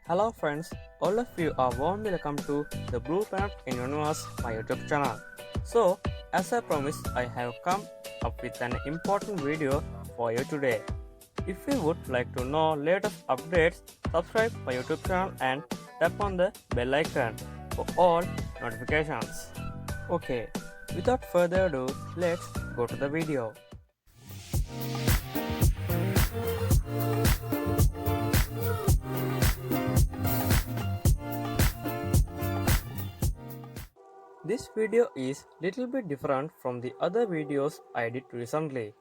Hello friends, all of you are warmly welcome to the Blue Planet in Universe, my YouTube channel. So, as I promised, I have come up with an important video for you today. If you would like to know latest updates, subscribe my YouTube channel and tap on the bell icon for all notifications. Okay, without further ado, let's go to the video. This video is little bit different from the other videos I did recently.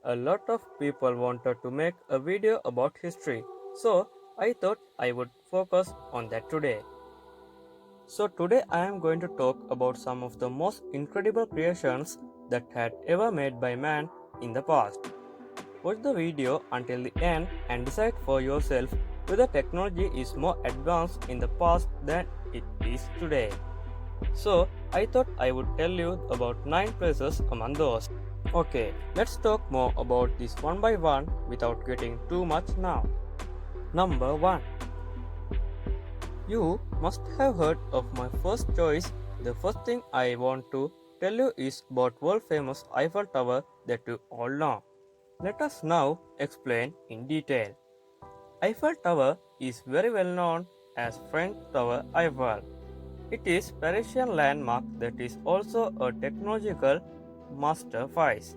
A lot of people wanted to make a video about history, so I thought I would focus on that today. So today I am going to talk about some of the most incredible creations that had ever made by man in the past. Watch the video until the end and decide for yourself whether technology is more advanced in the past than it is today. So, I thought I would tell you about 9 places among those. Okay, let's talk more about this one by one without getting too much now. Number 1. You must have heard of my first choice. The first thing I want to tell you is about world famous Eiffel Tower that you all know. Let us now explain in detail. Eiffel Tower is very well known as French Tower Eiffel. It is Parisian landmark that is also a technological masterpiece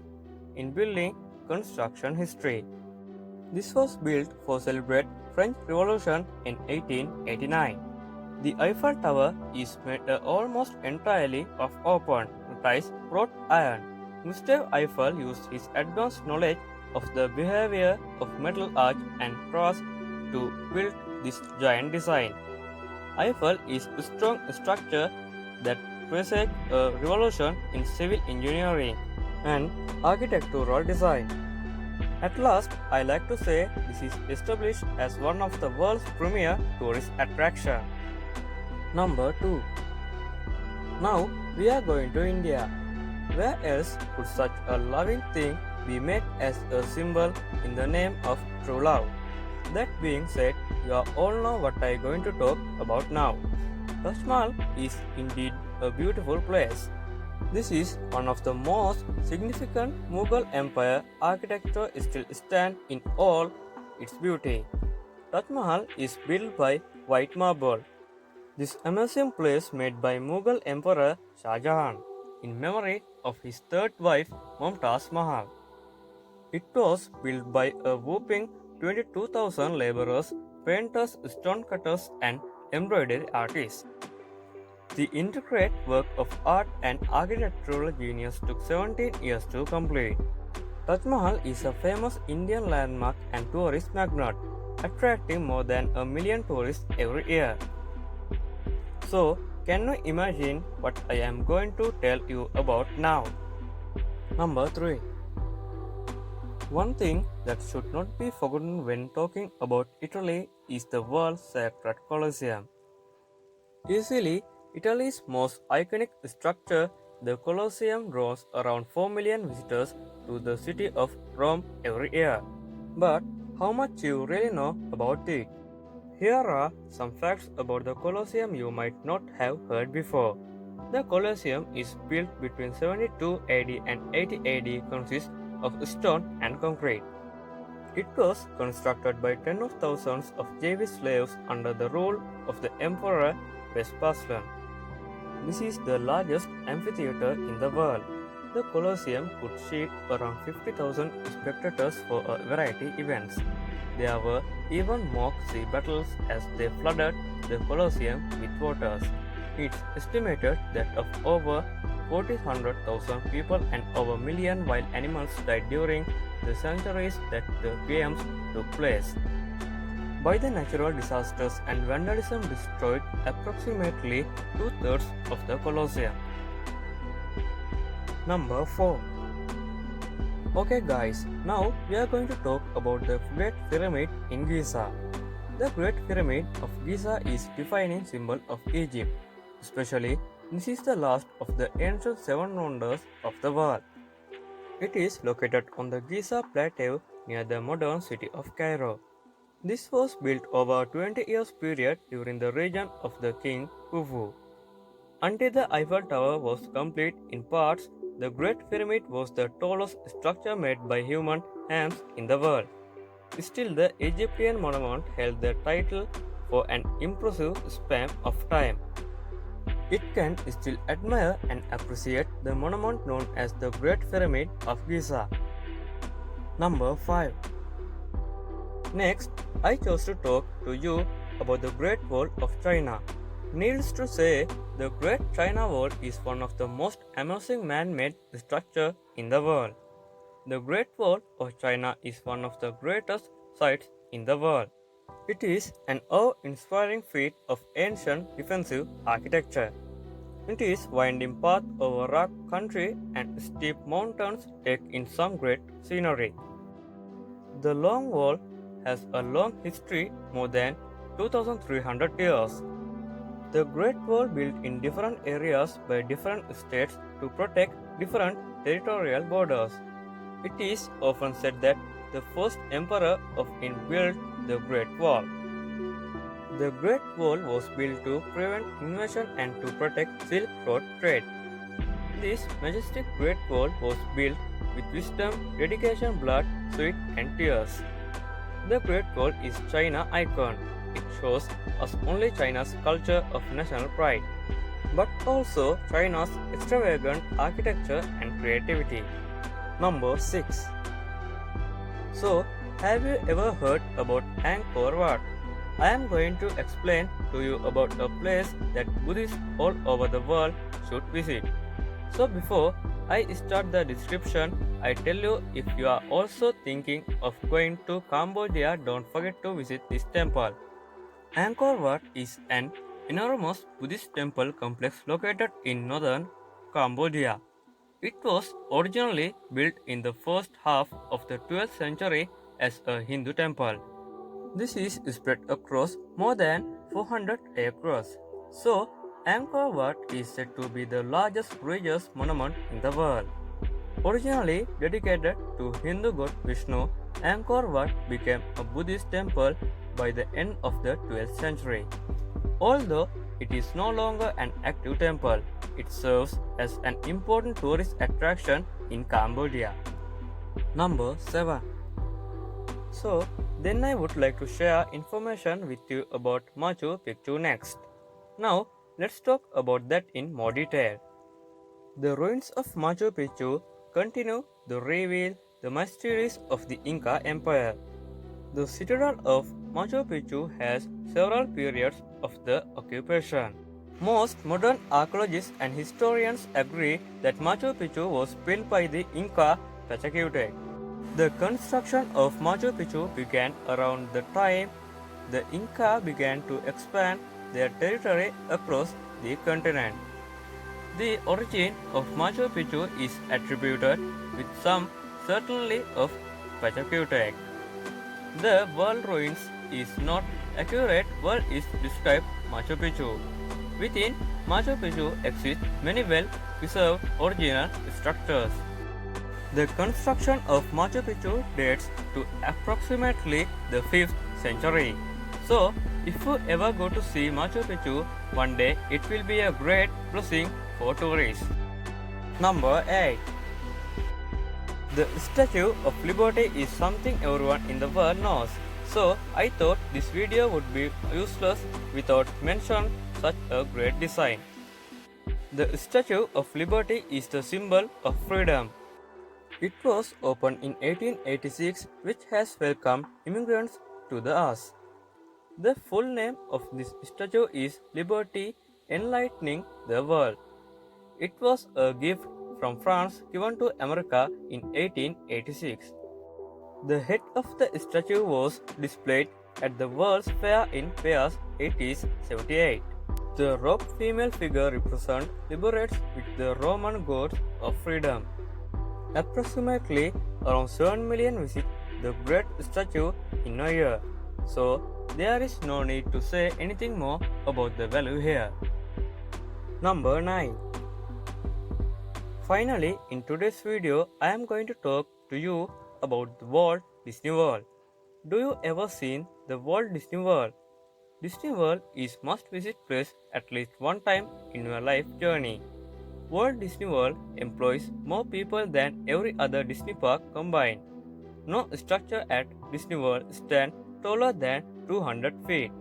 in building construction history. This was built for celebrate French Revolution in 1889. The Eiffel Tower is made almost entirely of open, protized wrought iron. Gustave Eiffel used his advanced knowledge of the behavior of metal arch and cross to build this giant design. Eiffel is a strong structure that presaged a revolution in civil engineering and architectural design. At last, I like to say this is established as one of the world's premier tourist attractions. Number 2. Now we are going to India. Where else could such a loving thing be made as a symbol in the name of true love? That being said, you all know what I am going to talk about now. Taj Mahal is indeed a beautiful place. This is one of the most significant Mughal Empire architecture still stand in all its beauty. Taj Mahal is built by white marble. This amazing place made by Mughal Emperor Shah Jahan in memory of his third wife Mumtaz Mahal. It was built by a whopping 22,000 laborers, painters, stonecutters, and embroidery artists. The intricate work of art and architectural genius took 17 years to complete. Taj Mahal is a famous Indian landmark and tourist magnet, attracting more than 1 million tourists every year. So, can you imagine what I am going to tell you about now? Number 3. One thing that should not be forgotten when talking about Italy is the world's sacred Colosseum. Easily Italy's most iconic structure, the Colosseum draws around 4 million visitors to the city of Rome every year. But how much you really know about it? Here are some facts about the Colosseum you might not have heard before. The Colosseum is built between 72 AD and 80 AD, consists of stone and concrete. It was constructed by tens of thousands of Jewish slaves under the rule of the Emperor Vespasian. This is the largest amphitheater in the world. The Colosseum could seat around 50,000 spectators for a variety of events. There were even mock sea battles as they flooded the Colosseum with waters. It's estimated that of over 400,000 people and over a million wild animals died during the centuries that the games took place. By the natural disasters and vandalism destroyed approximately 2/3 of the Colosseum. Number 4. Okay guys, now we are going to talk about the Great Pyramid in Giza. The Great Pyramid of Giza is defining symbol of Egypt, especially this is the last of the ancient 7 wonders of the world. It is located on the Giza Plateau near the modern city of Cairo. This was built over a 20 years period during the reign of the king Khufu. Until the Eiffel Tower was complete in parts, the Great Pyramid was the tallest structure made by human hands in the world. Still, the Egyptian monument held the title for an impressive span of time. It can still admire and appreciate the monument known as the Great Pyramid of Giza. Number 5. Next, I chose to talk to you about the Great Wall of China. Needless to say, the Great China Wall is one of the most amazing man-made structures in the world. The Great Wall of China is one of the greatest sites in the world. It is an awe-inspiring feat of ancient defensive architecture. Its winding path over rock country and steep mountains take in some great scenery. The long wall has a long history, more than 2300 years. The Great Wall built in different areas by different states to protect different territorial borders. It is often said that the first emperor of India built the Great Wall. The Great Wall was built to prevent invasion and to protect Silk Road trade. This majestic Great Wall was built with wisdom, dedication, blood, sweat, and tears. The Great Wall is China icon. It shows us only China's culture of national pride, but also China's extravagant architecture and creativity. Number 6. So, have you ever heard about Angkor Wat? I am going to explain to you about a place that Buddhists all over the world should visit. So before I start the description, I tell you, if you are also thinking of going to Cambodia, don't forget to visit this temple. Angkor Wat is an enormous Buddhist temple complex located in northern Cambodia. It was originally built in the first half of the 12th century as a Hindu temple. This is spread across more than 400 acres. So, Angkor Wat is said to be the largest religious monument in the world. Originally dedicated to Hindu god Vishnu, Angkor Wat became a Buddhist temple by the end of the 12th century. Although it is no longer an active temple, it serves as an important tourist attraction in Cambodia. Number 7. So, then I would like to share information with you about Machu Picchu next. Now, let's talk about that in more detail. The ruins of Machu Picchu continue to reveal the mysteries of the Inca Empire. The citadel of Machu Picchu has several periods of the occupation. Most modern archaeologists and historians agree that Machu Picchu was built by the Inca Pachacutec. The construction of Machu Picchu began around the time the Inca began to expand their territory across the continent. The origin of Machu Picchu is attributed with some certainty of Pachacutec. The word ruins is not accurate word is described Machu Picchu. Within Machu Picchu exist many well-preserved original structures. The construction of Machu Picchu dates to approximately the 5th century. So, if you ever go to see Machu Picchu one day, it will be a great blessing for tourists. Number 8. The Statue of Liberty is something everyone in the world knows. So, I thought this video would be useless without mentioning such a great design. The Statue of Liberty is the symbol of freedom. It was opened in 1886, which has welcomed immigrants to the earth. The full name of this statue is Liberty Enlightening the World. It was a gift from France given to America in 1886. The head of the statue was displayed at the World's Fair in Paris 1878. The robed female figure represents liberates with the Roman gods of freedom. Approximately around 7 million visit the great statue in a year, so there is no need to say anything more about the value here. Number 9. Finally, in today's video, I am going to talk to you about the Walt Disney World. Do you ever seen the Walt Disney World? Disney World is must visit place at least one time in your life journey. Walt Disney World employs more people than every other Disney park combined. No structure at Disney World stands taller than 200 feet.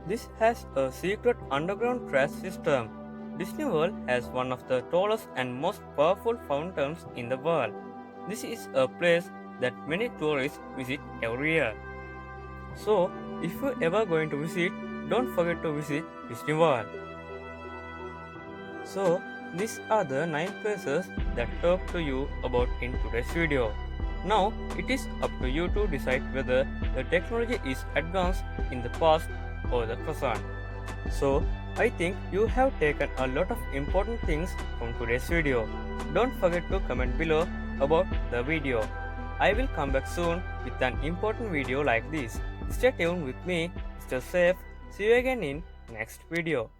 This has a secret underground trash system. Disney World has one of the tallest and most powerful fountains in the world. This is a place that many tourists visit every year. So, if you ever going to visit, don't forget to visit Disney World. So, these are the 9 places that talk to you about in today's video. Now, it is up to you to decide whether the technology is advanced in the past or the present. So, I think you have taken a lot of important things from today's video. Don't forget to comment below about the video. I will come back soon with an important video like this. Stay tuned with me, stay safe. See you again in next video.